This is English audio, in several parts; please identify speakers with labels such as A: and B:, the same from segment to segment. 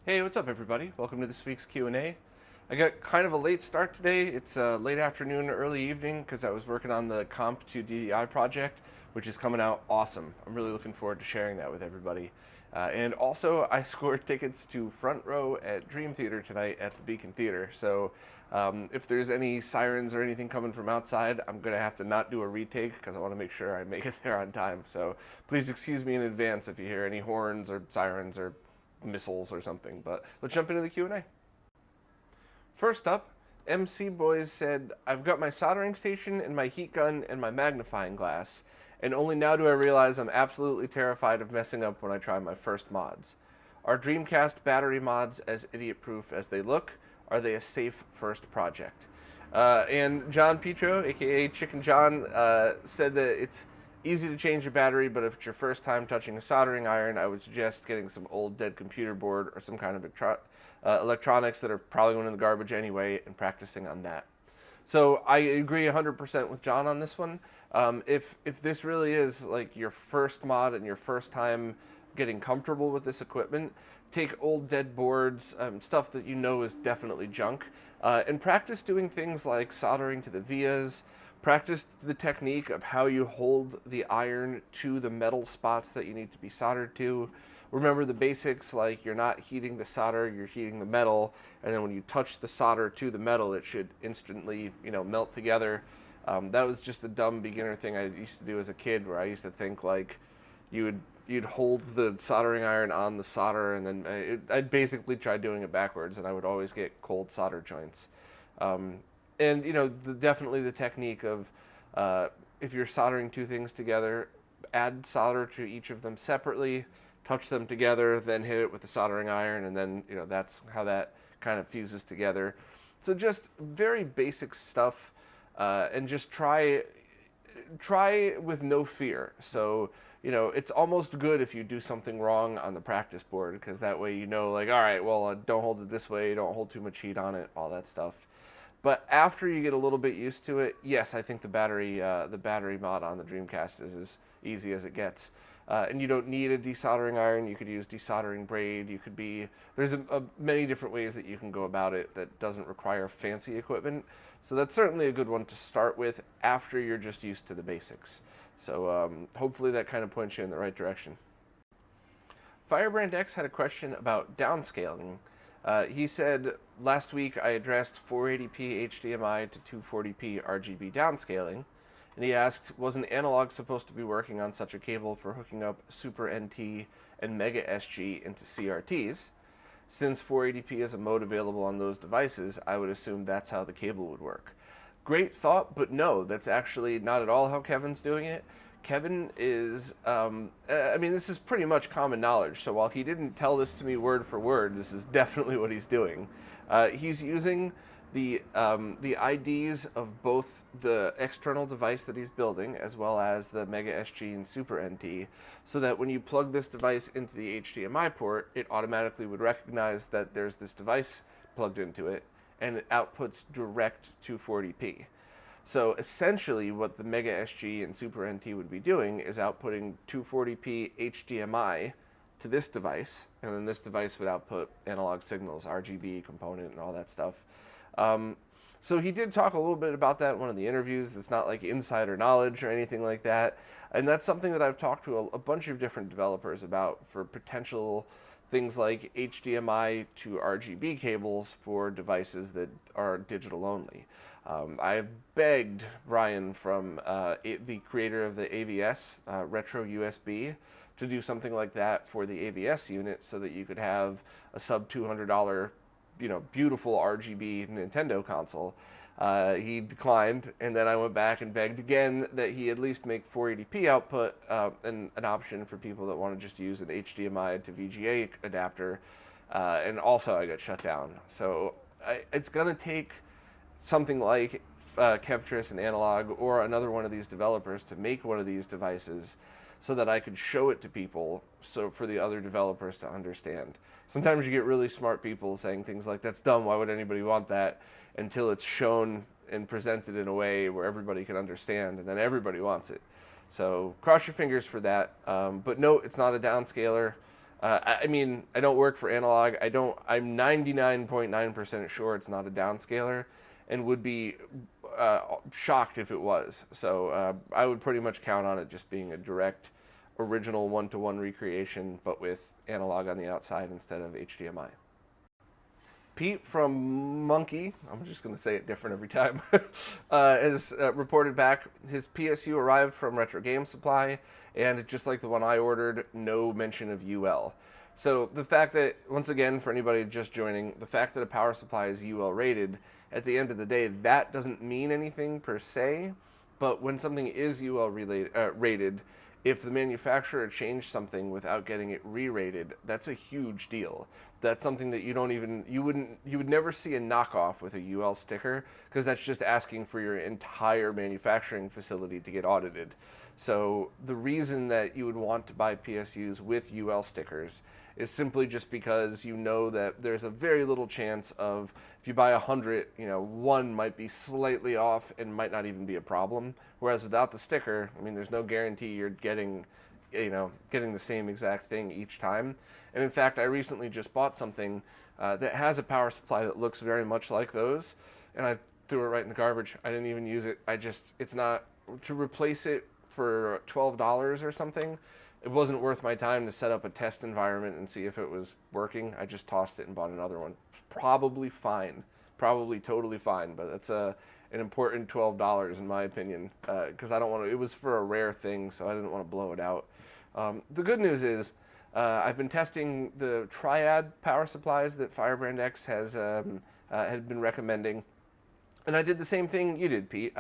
A: Hey, what's up, everybody? Welcome to this week's Q&A. I got kind of a late start today. It's late afternoon, early evening, because I was working on the Comp to DDI project, which is coming out awesome. I'm really looking forward to sharing that with everybody. And also, I scored tickets to front row at Dream Theater tonight at the Beacon Theater. So if there's any sirens or anything coming from outside, I'm going to have to not do a retake because I want to make sure I make it there on time. So please excuse me in advance if you hear any horns or sirens or missiles or something. But let's jump into the Q&A. First up, MC Boys said, I've got my soldering station and my heat gun and my magnifying glass, and only now do I realize I'm absolutely terrified of messing up when I try my first mods. Are Dreamcast battery mods as idiot-proof as they look? Are they a safe first project? And John Petro, aka Chicken John, said that it's easy to change a battery, but if it's your first time touching a soldering iron, I would suggest getting some old dead computer board or some kind of electronics that are probably going in the garbage anyway and practicing on that. So I agree 100% with John on this one. If this really is like your first mod and your first time getting comfortable with this equipment, take old dead boards, stuff that you know is definitely junk, and practice doing things like soldering to the vias. Practice the technique of how you hold the iron to the metal spots that you need to be soldered to. Remember the basics, like you're not heating the solder, you're heating the metal, and then when you touch the solder to the metal, it should instantly, melt together. That was just a dumb beginner thing I used to do as a kid, where I used to think like you'd hold the soldering iron on the solder, and then I'd basically try doing it backwards, and I would always get cold solder joints. And definitely the technique of if you're soldering two things together, add solder to each of them separately, touch them together, then hit it with the soldering iron, and then that's how that kind of fuses together. So just very basic stuff, and just try with no fear. So it's almost good if you do something wrong on the practice board, because that way like, all right, well, don't hold it this way, don't hold too much heat on it, all that stuff. But after you get a little bit used to it, yes, I think the battery mod on the Dreamcast is as easy as it gets. And you don't need a desoldering iron. You could use desoldering braid. There's many different ways that you can go about it that doesn't require fancy equipment. So that's certainly a good one to start with after you're just used to the basics. So hopefully that kind of points you in the right direction. Firebrand X had a question about downscaling. He said, last week I addressed 480p HDMI to 240p RGB downscaling, and he asked, was an analog supposed to be working on such a cable for hooking up Super NT and Mega SG into CRTs? Since 480p is a mode available on those devices, I would assume that's how the cable would work. Great thought, but no, that's actually not at all how Kevin's doing it. Kevin is, this is pretty much common knowledge, so while he didn't tell this to me word for word, this is definitely what he's doing. He's using the IDs of both the external device that he's building, as well as the Mega SG and Super NT, so that when you plug this device into the HDMI port, it automatically would recognize that there's this device plugged into it, and it outputs direct 240p. So essentially what the Mega SG and Super NT would be doing is outputting 240p HDMI to this device, and then this device would output analog signals, RGB component and all that stuff. So he did talk a little bit about that in one of the interviews. That's not like insider knowledge or anything like that. And that's something that I've talked to a bunch of different developers about for potential things like HDMI to RGB cables for devices that are digital only. I've begged Brian from the creator of the AVS, Retro USB, to do something like that for the AVS unit so that you could have a sub $200, beautiful RGB Nintendo console. He declined, and then I went back and begged again that he at least make 480p output an option for people that want to just use an HDMI to VGA adapter, and also I got shut down. So it's going to take something like Kevtris and Analog or another one of these developers to make one of these devices so that I could show it to people, so for the other developers to understand. Sometimes you get really smart people saying things like, that's dumb, why would anybody want that, until it's shown and presented in a way where everybody can understand, and then everybody wants it. So cross your fingers for that. But no, it's not a downscaler. I mean, I don't work for analog. I'm 99.9% sure it's not a downscaler, and would be shocked if it was. So I would pretty much count on it just being a direct, original one-to-one recreation, but with analog on the outside instead of HDMI. Pete from Monkey, I'm just going to say it different every time, has reported back his PSU arrived from Retro Game Supply, and just like the one I ordered, no mention of UL. So the fact that, once again, for anybody just joining, the fact that a power supply is UL rated, at the end of the day, that doesn't mean anything per se, but when something is UL rated, if the manufacturer changed something without getting it re-rated, that's a huge deal. That's something that you would never see a knockoff with a UL sticker, because that's just asking for your entire manufacturing facility to get audited. So the reason that you would want to buy PSUs with UL stickers is simply just because you know that there's a very little chance of, if you buy 100, one might be slightly off and might not even be a problem. Whereas without the sticker, I mean, there's no guarantee you're getting the same exact thing each time. And in fact, I recently just bought something that has a power supply that looks very much like those, and I threw it right in the garbage. I didn't even use it. It's not, to replace it for $12 or something, it wasn't worth my time to set up a test environment and see if it was working. I just tossed it and bought another one. It's probably fine, probably totally fine, but that's an important $12 in my opinion, because I don't want to, it was for a rare thing, so I didn't want to blow it out. The good news is I've been testing the Triad power supplies that Firebrand X had been recommending, and I did the same thing you did, Pete.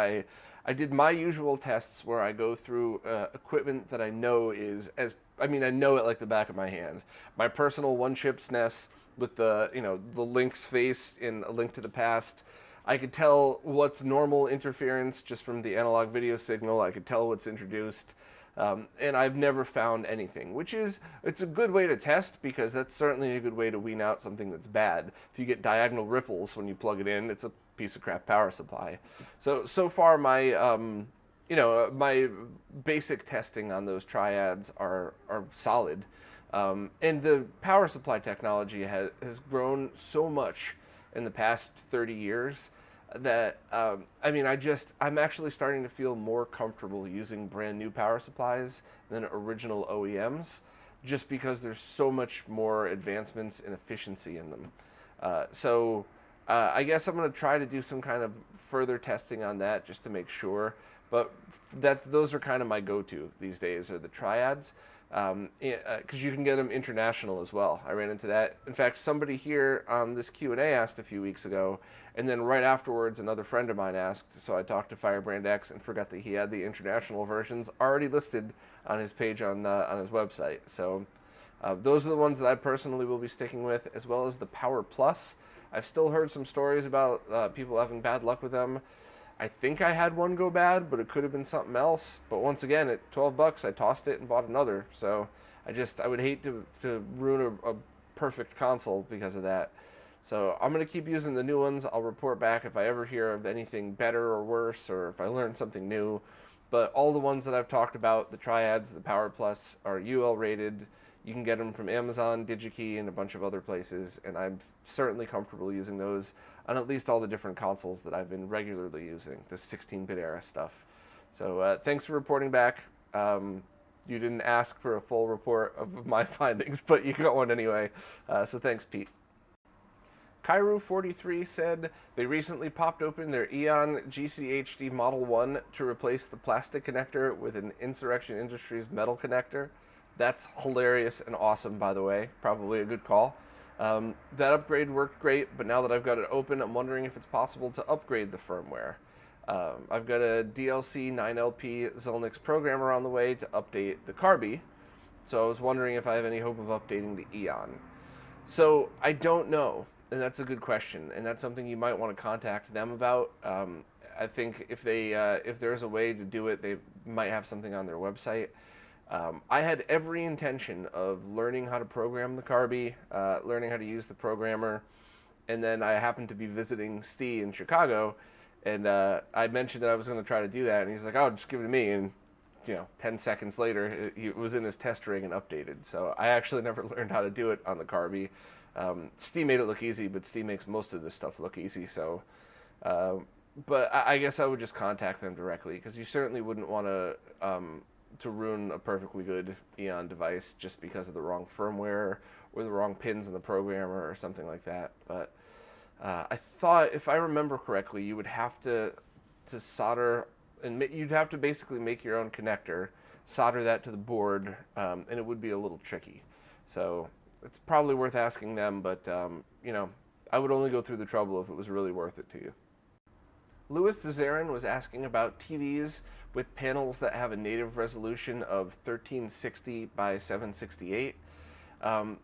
A: I did my usual tests where I go through equipment that I know I know it like the back of my hand. My personal one-chip SNES with the Link's face in A Link to the Past. I could tell what's normal interference just from the analog video signal. I could tell what's introduced. And I've never found anything, it's a good way to test, because that's certainly a good way to wean out something that's bad. If you get diagonal ripples when you plug it in, it's a piece of crap power supply. So far my my basic testing on those Triads are solid, and the power supply technology has grown so much in the past 30 years that I'm actually starting to feel more comfortable using brand new power supplies than original OEMs, just because there's so much more advancements in efficiency in them. I guess I'm going to try to do some kind of further testing on that just to make sure. But those are kind of my go-to these days, are the Triads, because you can get them international as well. I ran into that. In fact, somebody here on this Q&A asked a few weeks ago, and then right afterwards another friend of mine asked, so I talked to Firebrand X and forgot that he had the international versions already listed on his page on his website. So those are the ones that I personally will be sticking with, as well as the Power Plus. I've still heard some stories about people having bad luck with them. I think I had one go bad, but it could have been something else. But once again, at $12, I tossed it and bought another. So I would hate to ruin a perfect console because of that. So I'm going to keep using the new ones. I'll report back if I ever hear of anything better or worse, or if I learn something new. But all the ones that I've talked about, the Triads, the Power Plus, are UL rated. You can get them from Amazon, DigiKey, and a bunch of other places, and I'm certainly comfortable using those on at least all the different consoles that I've been regularly using, the 16-bit era stuff. So thanks for reporting back. You didn't ask for a full report of my findings, but you got one anyway, so thanks, Pete. Kairu43 said they recently popped open their Eon GCHD Model 1 to replace the plastic connector with an Insurrection Industries metal connector. That's hilarious and awesome, by the way. Probably a good call. That upgrade worked great, but now that I've got it open, I'm wondering if it's possible to upgrade the firmware. I've got a DLC 9LP Zelnix programmer on the way to update the Carby, so I was wondering if I have any hope of updating the Eon. So I don't know, and that's a good question, and that's something you might want to contact them about. I think if there's a way to do it, they might have something on their website. I had every intention of learning how to program the Carby, learning how to use the programmer, and then I happened to be visiting Steve in Chicago, and I mentioned that I was going to try to do that, and he's like, "Oh, just give it to me," and 10 seconds later, it was in his test rig and updated. So I actually never learned how to do it on the Carby. Steam made it look easy, but Steam makes most of this stuff look easy. So, but I guess I would just contact them directly, because you certainly wouldn't want to ruin a perfectly good Eon device just because of the wrong firmware or the wrong pins in the programmer or something like that. But I thought, if I remember correctly, you would have to solder, and you'd have to basically make your own connector, solder that to the board, and it would be a little tricky. So it's probably worth asking them, but I would only go through the trouble if it was really worth it to you. Louis Zazarin was asking about TVs with panels that have a native resolution of 1360 by 768. And,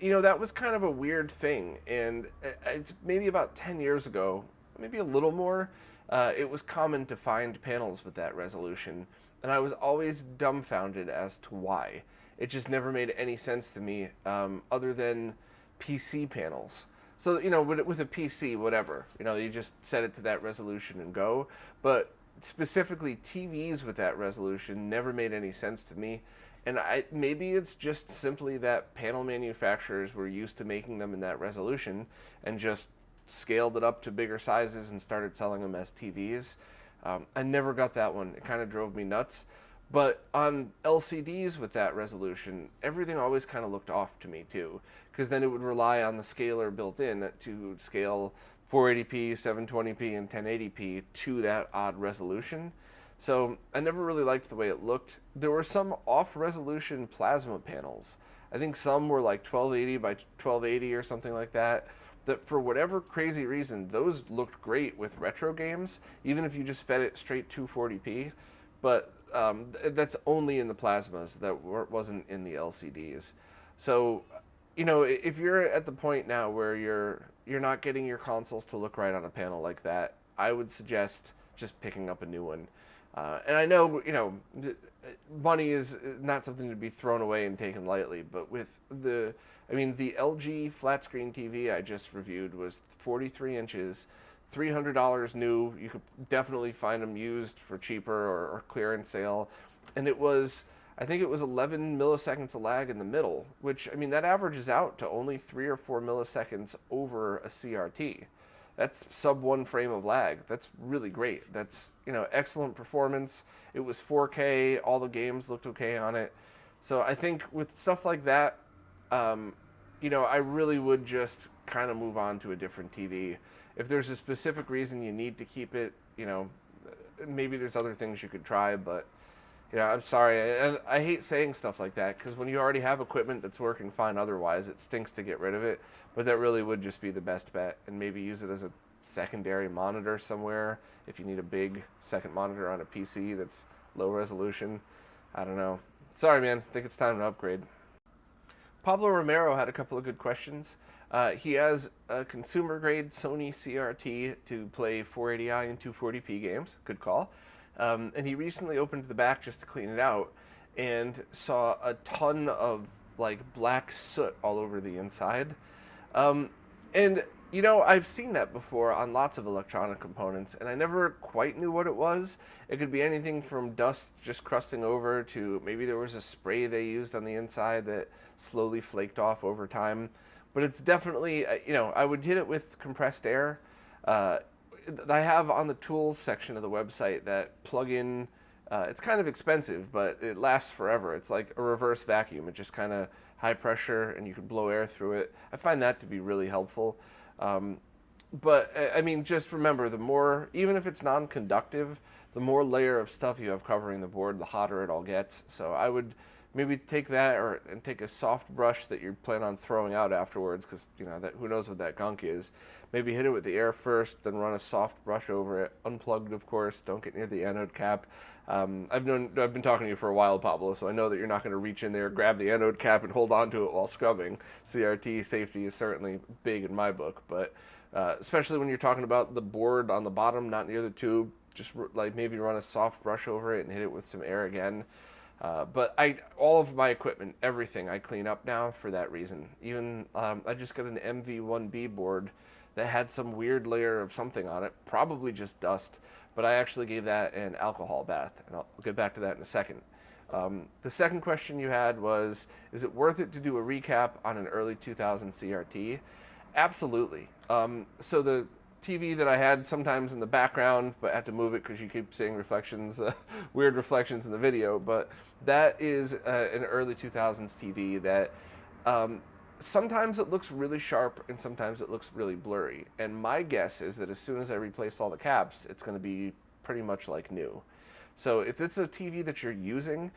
A: that was kind of a weird thing. And it's maybe about 10 years ago, maybe a little more, it was common to find panels with that resolution. And I was always dumbfounded as to why. It just never made any sense to me, other than PC panels. So, with a PC, whatever, you just set it to that resolution and go. But specifically TVs with that resolution never made any sense to me. And maybe it's just simply that panel manufacturers were used to making them in that resolution and just scaled it up to bigger sizes and started selling them as TVs. I never got that one. It kind of drove me nuts. But on LCDs with that resolution, everything always kind of looked off to me too, because then it would rely on the scaler built in to scale 480p, 720p, and 1080p to that odd resolution. So I never really liked the way it looked. There were some off-resolution plasma panels. I think some were like 1280 by 1280 or something like that, that for whatever crazy reason, those looked great with retro games, even if you just fed it straight 240p. But that's only in the plasmas, that wasn't in the LCDs. So, if you're at the point now where you're not getting your consoles to look right on a panel like that, I would suggest just picking up a new one. And I know, money is not something to be thrown away and taken lightly, but with the LG flat screen TV I just reviewed was 43 inches, $300 new. You could definitely find them used for cheaper or clearance sale. And I think it was 11 milliseconds of lag in the middle, which, that averages out to only 3 or 4 milliseconds over a CRT. That's sub 1 frame of lag. That's really great. That's, excellent performance. It was 4K. All the games looked okay on it. So I think with stuff like that, I really would just kind of move on to a different TV. If there's a specific reason you need to keep it, maybe there's other things you could try, but I'm sorry. And I hate saying stuff like that, because when you already have equipment that's working fine otherwise, it stinks to get rid of it. But that really would just be the best bet, and maybe use it as a secondary monitor somewhere if you need a big second monitor on a PC that's low resolution. I don't know. Sorry, man. I think it's time to upgrade. Pablo Romero had a couple of good questions. He has a consumer-grade Sony CRT to play 480i and 240p games. Good call. And he recently opened the back just to clean it out and saw a ton of black soot all over the inside. And I've seen that before on lots of electronic components, and I never quite knew what it was. It could be anything from dust just crusting over to maybe there was a spray they used on the inside that slowly flaked off over time. But it's definitely, I would hit it with compressed air. I have on the tools section of the website that plug-in. It's kind of expensive, but it lasts forever. It's like a reverse vacuum. It just kind of high pressure, and you can blow air through it. I find that to be really helpful. But just remember, the more, even if it's non-conductive, the more layer of stuff you have covering the board, the hotter it all gets. So I would maybe take that and take a soft brush that you plan on throwing out afterwards, because that, who knows what that gunk is. Maybe hit it with the air first, then run a soft brush over it, unplugged of course. Don't get near the anode cap. I've been talking to you for a while, Pablo, so I know that you're not going to reach in there, grab the anode cap, and hold on to it while scrubbing. CRT safety is certainly big in my book, but especially when you're talking about the board on the bottom, not near the tube, just maybe run a soft brush over it and hit it with some air again. But all of my equipment, everything, I clean up now for that reason. Even I just got an MV1B board that had some weird layer of something on it, probably just dust. but I actually gave that an alcohol bath, and I'll get back to that in a second. The second question you had was, is it worth it to do a recap on an early 2000 CRT? Absolutely. So the TV that I had sometimes in the background, but had to move it because you keep seeing reflections, weird reflections in the video, but that is an early 2000s TV that sometimes it looks really sharp and sometimes it looks really blurry. And my guess is that as soon as I replace all the caps, it's going to be pretty much like new. So if it's a TV that you're using,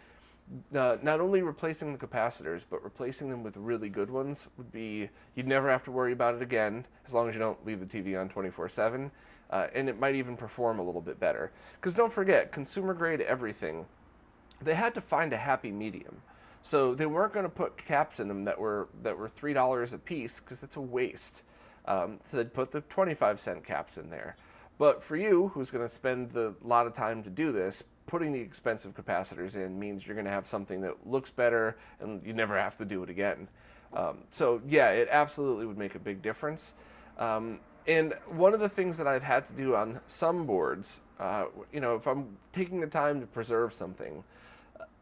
A: not only replacing the capacitors, but replacing them with really good ones would be, you'd never have to worry about it again, as long as you don't leave the TV on 24/7, and it might even perform a little bit better. Because don't forget, consumer grade everything, they had to find a happy medium. So they weren't going to put caps in them that were $3 a piece, because that's a waste. So they'd put the 25-cent caps in there. But for you, who's going to spend a lot of time to do this, putting the expensive capacitors in means you're going to have something that looks better and you never have to do it again. So yeah, it absolutely would make a big difference. And one of the things that I've had to do on some boards, if I'm taking the time to preserve something,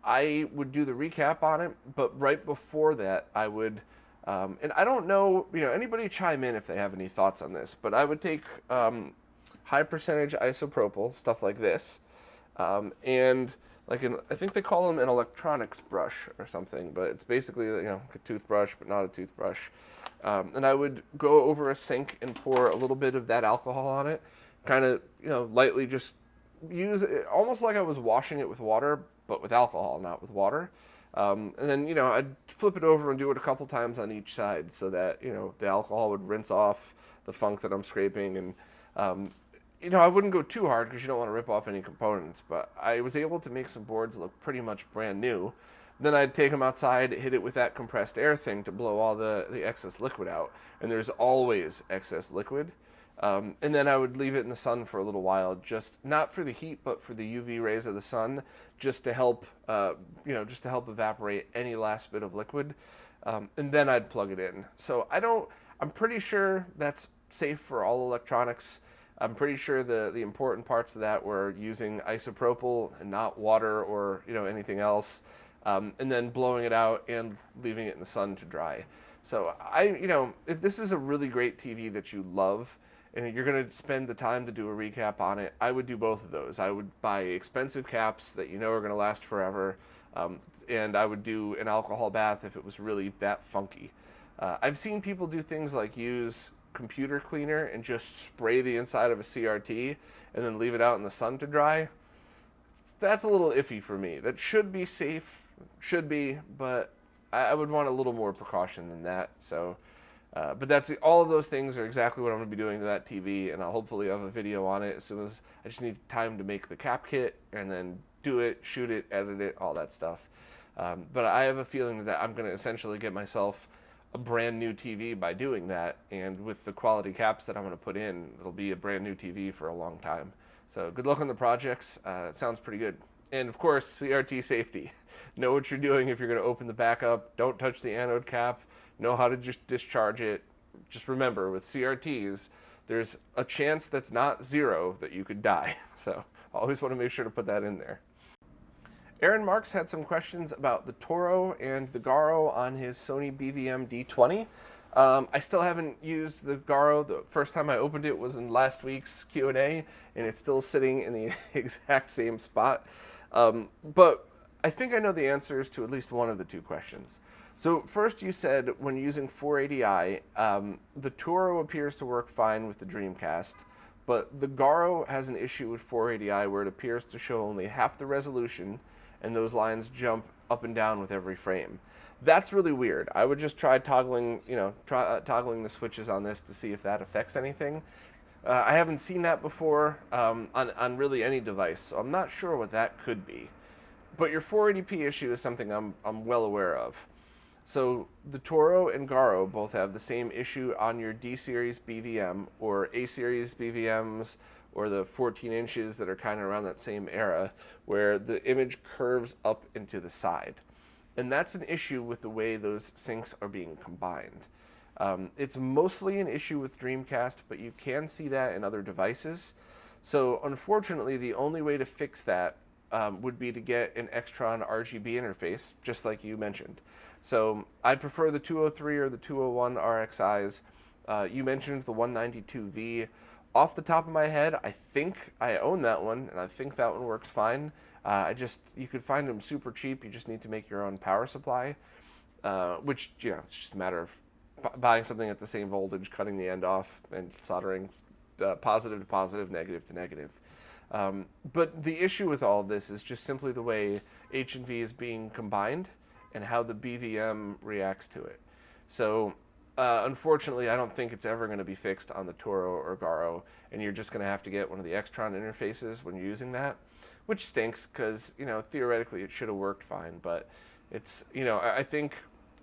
A: I would do the recap on it, but right before that I would, and I don't know, anybody chime in if they have any thoughts on this, but I would take high percentage isopropyl, stuff like this, and I think they call them an electronics brush or something, but it's basically a toothbrush, but not a toothbrush. And I would go over a sink and pour a little bit of that alcohol on it, kind of lightly, just use it almost like I was washing it with water, but with alcohol, not with water. And then I'd flip it over and do it a couple times on each side, so that the alcohol would rinse off the funk that I'm scraping. And I wouldn't go too hard because you don't want to rip off any components, but I was able to make some boards look pretty much brand new. Then I'd take them outside, hit it with that compressed air thing to blow all the excess liquid out, and there's always excess liquid. And then I would leave it in the sun for a little while, just not for the heat, but for the UV rays of the sun, just to help, just to help evaporate any last bit of liquid. And then I'd plug it in. So I'm pretty sure that's safe for all electronics. I'm pretty sure the important parts of that were using isopropyl and not water or anything else, and then blowing it out and leaving it in the sun to dry. So if this is a really great TV that you love and you're going to spend the time to do a recap on it, I would do both of those. I would buy expensive caps that are going to last forever, and I would do an alcohol bath if it was really that funky. I've seen people do things like use computer cleaner and just spray the inside of a CRT and then leave it out in the sun to dry. That's a little iffy for me. That should be safe, but I would want a little more precaution than that. So, but all of those things are exactly what I'm going to be doing to that TV, and I'll hopefully have a video on it as soon as I just need time to make the cap kit and then do it, shoot it, edit it, all that stuff. But I have a feeling that I'm going to essentially get myself a brand new TV by doing that, and with the quality caps that I'm going to put in, it'll be a brand new TV for a long time. So good luck on the projects. It sounds pretty good. And of course, CRT safety. Know what you're doing if you're going to open the back up. Don't touch the anode cap. Know how to just discharge it. Just remember, with CRTs, there's a chance that's not zero that you could die. So always want to make sure to put that in there. Aaron Marks had some questions about the Toro and the Garo on his Sony BVM D20. I still haven't used the Garo. The first time I opened it was in last week's Q&A, and it's still sitting in the exact same spot. But I think I know the answers to at least one of the two questions. So first, you said when using 480i, the Toro appears to work fine with the Dreamcast, but the Garo has an issue with 480i where it appears to show only half the resolution, and those lines jump up and down with every frame. That's really weird. I would just try toggling, toggling the switches on this to see if that affects anything. I haven't seen that before on really any device, so I'm not sure what that could be. But your 480p issue is something I'm well aware of. So the Toro and Garo both have the same issue on your D-series BVM or A-series BVMs, or the 14 inches that are kind of around that same era, where the image curves up into the side. And that's an issue with the way those syncs are being combined. It's mostly an issue with Dreamcast, but you can see that in other devices. So unfortunately, the only way to fix that would be to get an Extron RGB interface, just like you mentioned. So I prefer the 203 or the 201 RXIs. You mentioned the 192V. Off the top of my head, I think I own that one, and I think that one works fine. You could find them super cheap. You just need to make your own power supply, which, it's just a matter of buying something at the same voltage, cutting the end off, and soldering positive to positive, negative to negative. But the issue with all of this is just simply the way H and V is being combined and how the BVM reacts to it. So unfortunately, I don't think it's ever going to be fixed on the Toro or Garo, and you're just going to have to get one of the Extron interfaces when you're using that, which stinks because, theoretically it should have worked fine, but it's, I think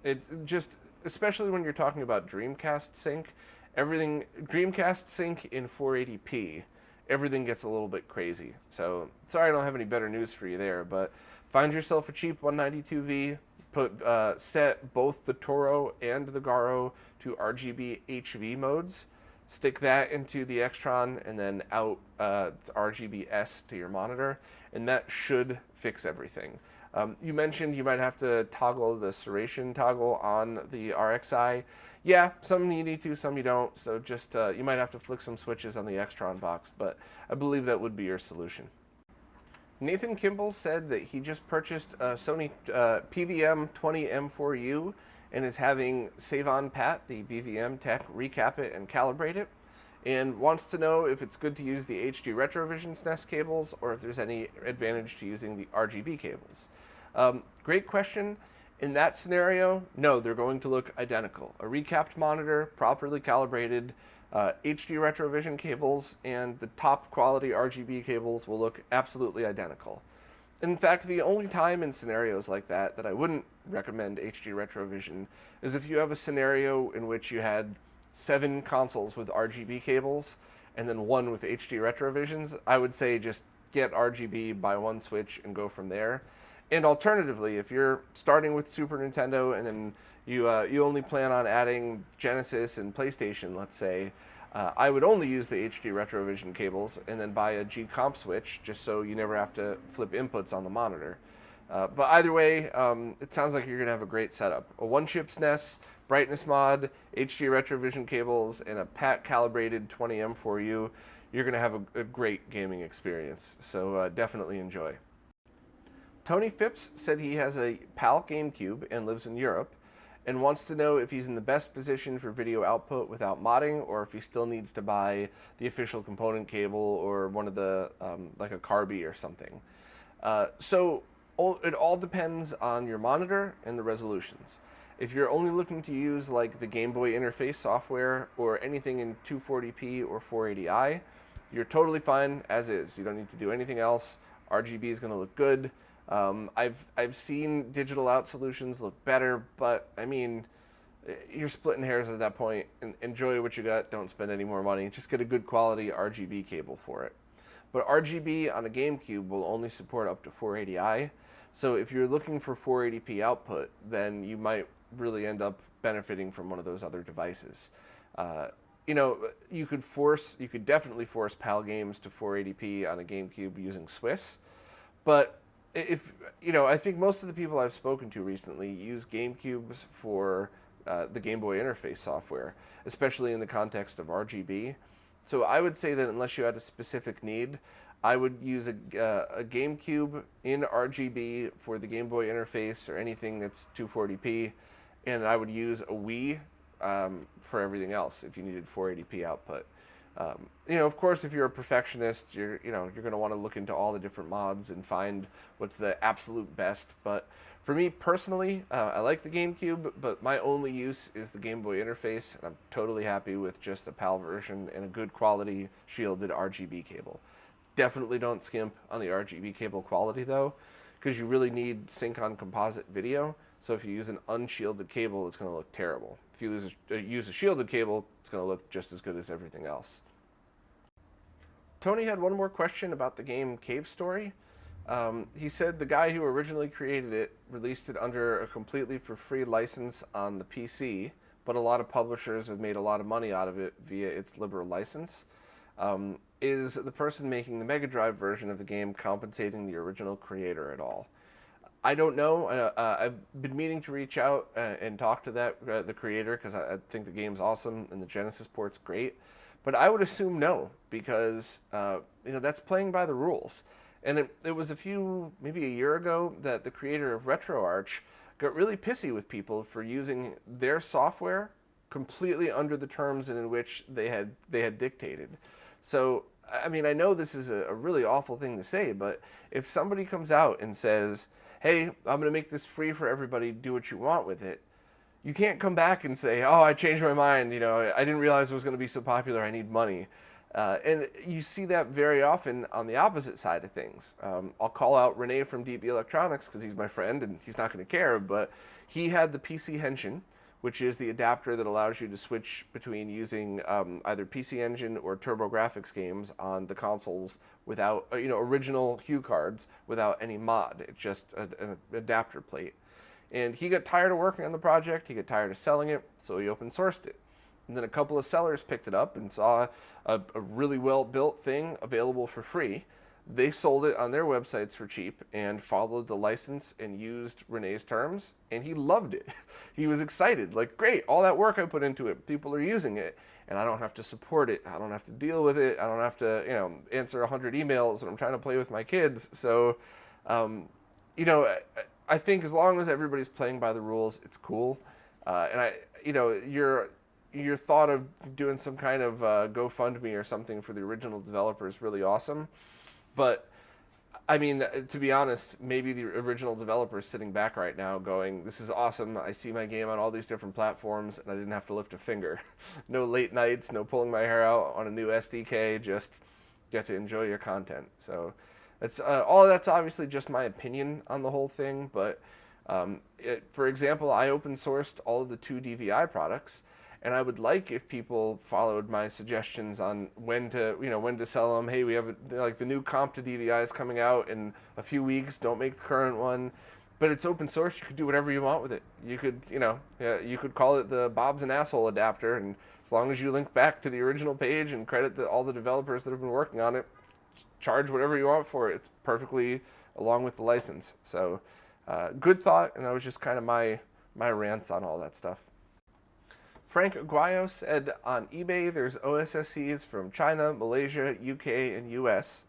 A: it just, especially when you're talking about Dreamcast sync, Dreamcast sync in 480p, everything gets a little bit crazy. So sorry I don't have any better news for you there, but find yourself a cheap 192V, set both the Toro and the Garo to RGB HV modes, stick that into the Extron, and then out RGB-S to your monitor, and that should fix everything. You mentioned you might have to toggle the serration toggle on the RXI. Yeah, some you need to, some you don't, so just you might have to flick some switches on the Extron box, but I believe that would be your solution. Nathan Kimball said that he just purchased a Sony PVM 20M4U and is having Savon Pat, the BVM tech, recap it and calibrate it, and wants to know if it's good to use the HD Retrovision SNES cables or if there's any advantage to using the RGB cables. Great question. In that scenario, no, they're going to look identical. A recapped monitor, properly calibrated, HD Retrovision cables, and the top quality RGB cables will look absolutely identical. In fact, the only time in scenarios like that I wouldn't recommend HD Retrovision is if you have a scenario in which you had 7 consoles with RGB cables and then 1 with HD Retrovisions. I would say just get RGB, buy one switch, and go from there. And alternatively, if you're starting with Super Nintendo and then you only plan on adding Genesis and PlayStation, let's say, I would only use the HD Retrovision cables and then buy a G-Comp switch just so you never have to flip inputs on the monitor. But either way, it sounds like you're going to have a great setup. A one-chip SNES, brightness mod, HD Retrovision cables, and a PAT-calibrated 20M4U. You're going to have a great gaming experience, so definitely enjoy. Tony Phipps said he has a PAL GameCube and lives in Europe and wants to know if he's in the best position for video output without modding or if he still needs to buy the official component cable or one of the, like a Carby or something. So it all depends on your monitor and the resolutions. If you're only looking to use like the Game Boy interface software or anything in 240p or 480i, you're totally fine as is. You don't need to do anything else. RGB is going to look good. I've seen digital out solutions look better, but I mean, you're splitting hairs at that point. Enjoy what you got. Don't spend any more money. Just get a good quality RGB cable for it. But RGB on a GameCube will only support up to 480i. So if you're looking for 480p output, then you might really end up benefiting from one of those other devices. You could definitely force PAL games to 480p on a GameCube using Swiss, but I think most of the people I've spoken to recently use GameCubes for the Game Boy interface software, especially in the context of RGB. So I would say that unless you had a specific need, I would use a GameCube in RGB for the Game Boy interface or anything that's 240p, and I would use a Wii for everything else if you needed 480p output. Of course, if you're a perfectionist, you're going to want to look into all the different mods and find what's the absolute best. But for me personally, I like the GameCube, but my only use is the Game Boy interface, and I'm totally happy with just the PAL version and a good quality shielded RGB cable. Definitely don't skimp on the RGB cable quality though, because you really need sync on composite video. So if you use an unshielded cable, it's going to look terrible. If you use a shielded cable, it's going to look just as good as everything else. Tony had one more question about the game Cave Story. He said the guy who originally created it released it under a completely for free license on the PC, but a lot of publishers have made a lot of money out of it via its liberal license. is the person making the Mega Drive version of the game compensating the original creator at all? I don't know. I've been meaning to reach out and talk to the creator, because I think the game's awesome and the Genesis port's great. But I would assume no, because that's playing by the rules. And it was maybe a year ago, that the creator of RetroArch got really pissy with people for using their software completely under the terms in which they had dictated. So, I mean, I know this is a really awful thing to say, but if somebody comes out and says, hey, I'm going to make this free for everybody, do what you want with it, you can't come back and say, oh, I changed my mind, I didn't realize it was going to be so popular, I need money. And you see that very often on the opposite side of things. I'll call out Renee from DB Electronics, because he's my friend and he's not going to care, but he had the PC Engine, which is the adapter that allows you to switch between using either PC Engine or TurboGrafx games on the consoles without, original Hue cards without any mod. It's just an adapter plate. And he got tired of working on the project, he got tired of selling it, so he open sourced it. And then a couple of sellers picked it up and saw a really well-built thing available for free. They sold it on their websites for cheap and followed the license and used Renee's terms, and he loved it. He was excited, like, great, all that work I put into it, people are using it, and I don't have to support it, I don't have to deal with it, I don't have to, answer 100 emails when I'm trying to play with my kids. So, I think as long as everybody's playing by the rules, it's cool. And your thought of doing some kind of GoFundMe or something for the original developer is really awesome. But, I mean, to be honest, maybe the original developer is sitting back right now going, this is awesome, I see my game on all these different platforms, and I didn't have to lift a finger. No late nights, no pulling my hair out on a new SDK, just get to enjoy your content. So, that's all of that's obviously just my opinion on the whole thing, but for example, I open sourced all of the 2 DVI products, and I would like if people followed my suggestions on when to sell them. Hey, we have the new comp to DVI is coming out in a few weeks. Don't make the current one, but it's open source. You could do whatever you want with it. You could, you could call it the Bob's an Asshole adapter, and as long as you link back to the original page and credit all the developers that have been working on it, charge whatever you want for it. It's perfectly along with the license. So, good thought, and that was just kind of my rants on all that stuff. Frank Aguayo said on eBay there's OSSCs from China, Malaysia, UK, and US.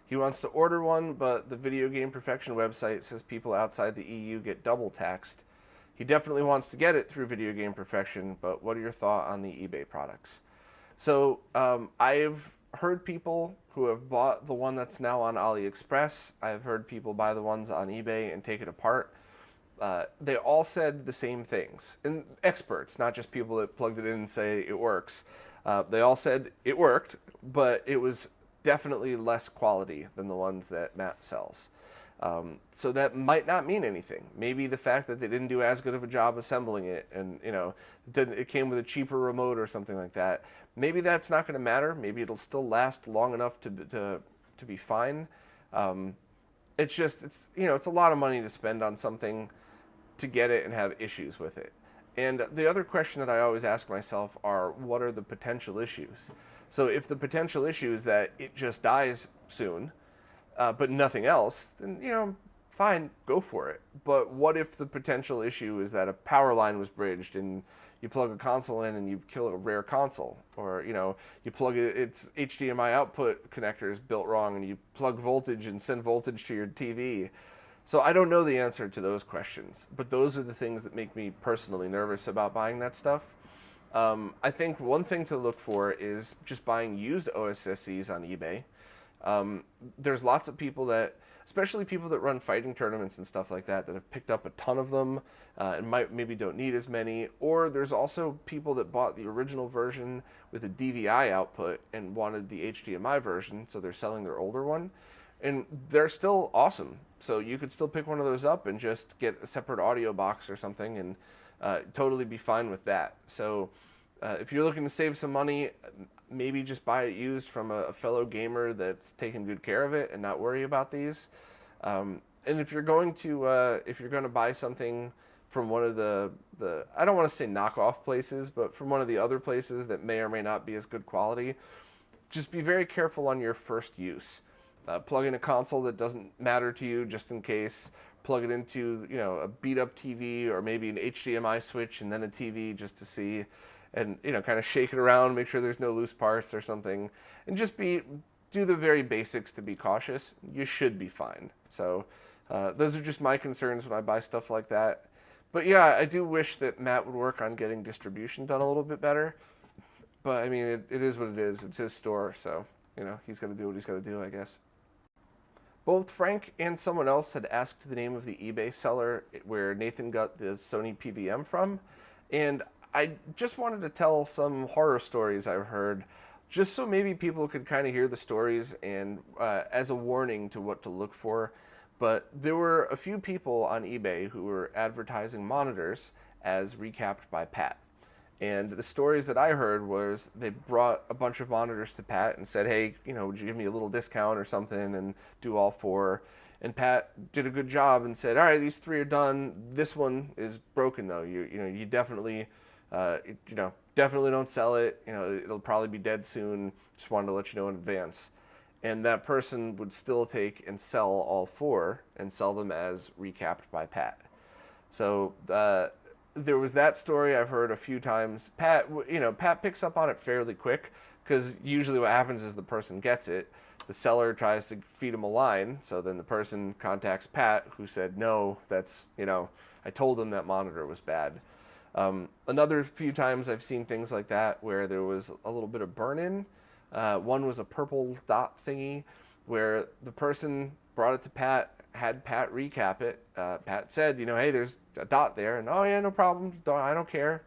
A: He wants to order one, but the Video Game Perfection website says people outside the EU get double taxed. He definitely wants to get it through Video Game Perfection, but what are your thoughts on the eBay products? So I've heard people who have bought the one that's now on AliExpress. I've heard people buy the ones on eBay and take it apart. They all said the same things. And experts, not just people that plugged it in and say it works. They all said it worked, but it was definitely less quality than the ones that Matt sells. So that might not mean anything. Maybe the fact that they didn't do as good of a job assembling it, and it came with a cheaper remote or something like that. Maybe that's not going to matter. Maybe it'll still last long enough to be fine. It's a lot of money to spend on something to get it and have issues with it. And the other question that I always ask myself are, what are the potential issues? So if the potential issue is that it just dies soon, but nothing else, then, fine, go for it. But what if the potential issue is that a power line was bridged and you plug a console in and you kill a rare console? Or, you plug its HDMI output connector is built wrong and you plug voltage and send voltage to your TV. So I don't know the answer to those questions, but those are the things that make me personally nervous about buying that stuff. I think one thing to look for is just buying used OSSCs on eBay. There's lots of people especially people that run fighting tournaments and stuff like that have picked up a ton of them and maybe don't need as many. Or there's also people that bought the original version with a DVI output and wanted the HDMI version, so they're selling their older one. And they're still awesome. So you could still pick one of those up and just get a separate audio box or something and totally be fine with that. So if you're looking to save some money, maybe just buy it used from a fellow gamer that's taking good care of it and not worry about these. And if you're going to buy something from one of the I don't want to say knockoff places, but from one of the other places that may or may not be as good quality, just be very careful on your first use. Plug in a console that doesn't matter to you just in case. Plug it into, a beat up TV or maybe an HDMI switch and then a TV just to see, and kind of shake it around, make sure there's no loose parts or something, and just do the very basics to be cautious. You should be fine. So those are just my concerns when I buy stuff like that. But yeah, I do wish that Matt would work on getting distribution done a little bit better. But I mean, it is what it is. It's his store, so he's got to do what he's got to do, I guess. Both Frank and someone else had asked the name of the eBay seller where Nathan got the Sony PVM from, and I just wanted to tell some horror stories I've heard, just so maybe people could kind of hear the stories and as a warning to what to look for. But there were a few people on eBay who were advertising monitors as recapped by Pat. And the stories that I heard was they brought a bunch of monitors to Pat and said, hey, would you give me a little discount or something and do all 4? And Pat did a good job and said, all right, these 3 are done. This one is broken though. You definitely, definitely don't sell it. It'll probably be dead soon. Just wanted to let you know in advance. And that person would still take and sell all 4 and sell them as recapped by Pat. So there was that story I've heard a few times. Pat picks up on it fairly quick because usually what happens is the person gets it. The seller tries to feed him a line, so then the person contacts Pat, who said, no, that's, I told them that monitor was bad. Another few times I've seen things like that where there was a little bit of burn-in. One was a purple dot thingy where the person brought it to Pat, had Pat recap it. Pat said, hey, there's a dot there, and oh yeah, no problem, I don't care,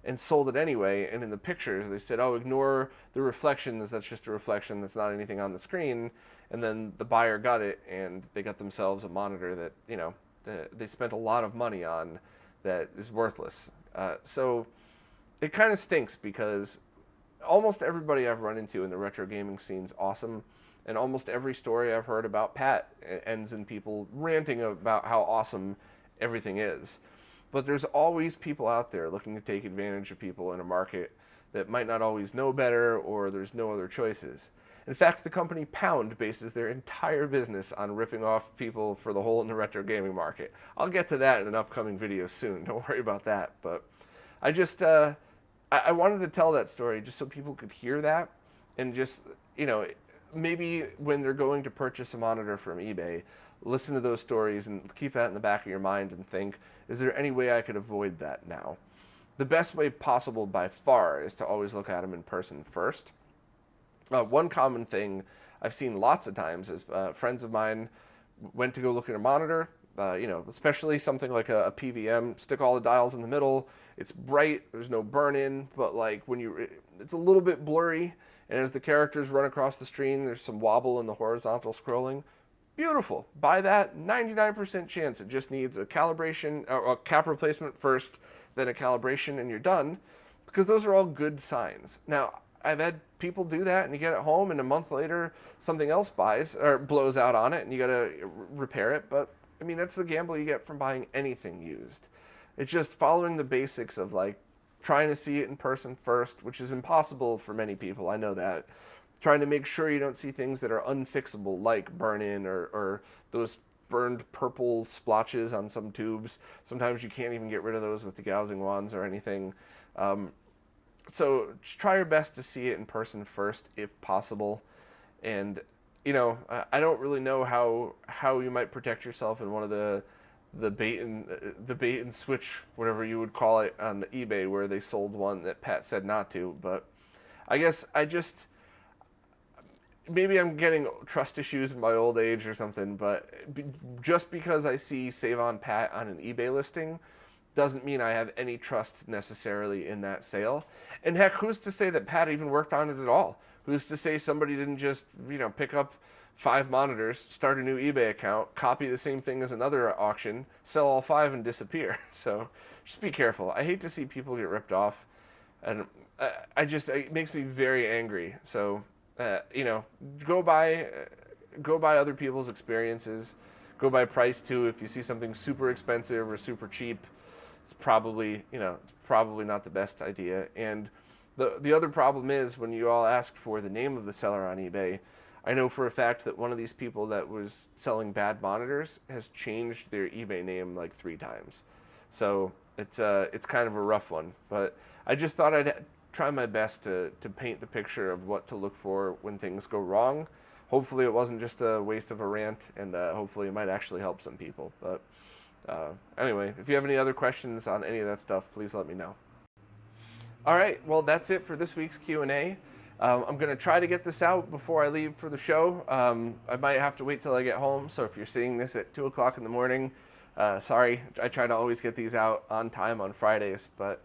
A: and sold it anyway. And in the pictures, they said, oh, ignore the reflections, that's just a reflection, that's not anything on the screen. And then the buyer got it, and they got themselves a monitor that, they spent a lot of money on that is worthless. So it kind of stinks because almost everybody I've run into in the retro gaming scene's awesome. And almost every story I've heard about Pat ends in people ranting about how awesome everything is. But there's always people out there looking to take advantage of people in a market that might not always know better, or there's no other choices. In fact, the company Pound bases their entire business on ripping off people for the hole in the retro gaming market. I'll get to that in an upcoming video soon. Don't worry about that. But I just, I wanted to tell that story just so people could hear that and just, maybe when they're going to purchase a monitor from eBay, listen to those stories and keep that in the back of your mind and think, is there any way I could avoid that now? The best way possible by far is to always look at them in person first. One common thing I've seen lots of times is friends of mine went to go look at a monitor, especially something like a PVM, stick all the dials in the middle. It's bright, there's no burn-in, but like it's a little bit blurry. And as the characters run across the screen, there's some wobble in the horizontal scrolling. Beautiful. Buy that. 99% chance it just needs a calibration or a cap replacement first, then a calibration, and you're done. Because those are all good signs. Now, I've had people do that, and you get it home, and a month later, something else blows out on it, and you got to repair it. But I mean, that's the gamble you get from buying anything used. It's just following the basics of trying to see it in person first, which is impossible for many people, I know that. Trying to make sure you don't see things that are unfixable, like burn-in or those burned purple splotches on some tubes. Sometimes you can't even get rid of those with degaussing wands or anything. So just try your best to see it in person first, if possible. And, I don't really know how you might protect yourself in one of the bait and switch, whatever you would call it, on eBay, where they sold one that Pat said not to. But I guess maybe I'm getting trust issues in my old age or something, but just because I see Save on Pat on an eBay listing doesn't mean I have any trust necessarily in that sale. And heck, who's to say that Pat even worked on it at all? Who's to say somebody didn't just, pick up 5 monitors, start a new eBay account, copy the same thing as another auction, sell all 5 and disappear? So just be careful. I hate to see people get ripped off, and it makes me very angry. So, go by other people's experiences, go by price too. If you see something super expensive or super cheap, it's probably not the best idea. And The other problem is when you all asked for the name of the seller on eBay, I know for a fact that one of these people that was selling bad monitors has changed their eBay name like 3 times. So it's kind of a rough one. But I just thought I'd try my best to paint the picture of what to look for when things go wrong. Hopefully it wasn't just a waste of a rant, and hopefully it might actually help some people. But anyway, if you have any other questions on any of that stuff, please let me know. All right, well, that's it for this week's Q&A. I'm going to try to get this out before I leave for the show. I might have to wait till I get home, so if you're seeing this at 2 o'clock in the morning, sorry. I try to always get these out on time on Fridays, but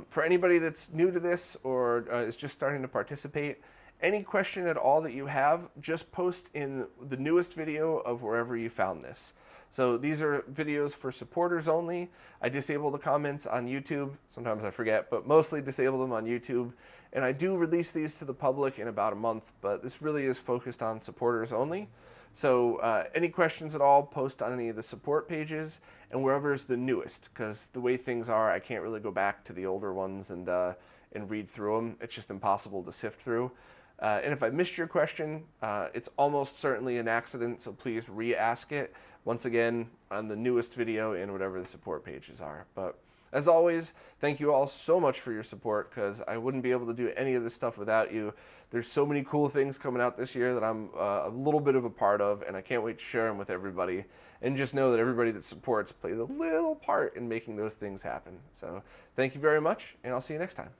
A: for anybody that's new to this or is just starting to participate, any question at all that you have, just post in the newest video of wherever you found this. So these are videos for supporters only. I disable the comments on YouTube. Sometimes I forget, but mostly disable them on YouTube. And I do release these to the public in about a month, but this really is focused on supporters only. So any questions at all, post on any of the support pages and wherever's the newest, because the way things are, I can't really go back to the older ones and read through them. It's just impossible to sift through. And if I missed your question, it's almost certainly an accident, so please re-ask it once again on the newest video in whatever the support pages are. But as always, thank you all so much for your support, because I wouldn't be able to do any of this stuff without you. There's so many cool things coming out this year that I'm a little bit of a part of, and I can't wait to share them with everybody. And just know that everybody that supports plays a little part in making those things happen. So thank you very much, and I'll see you next time.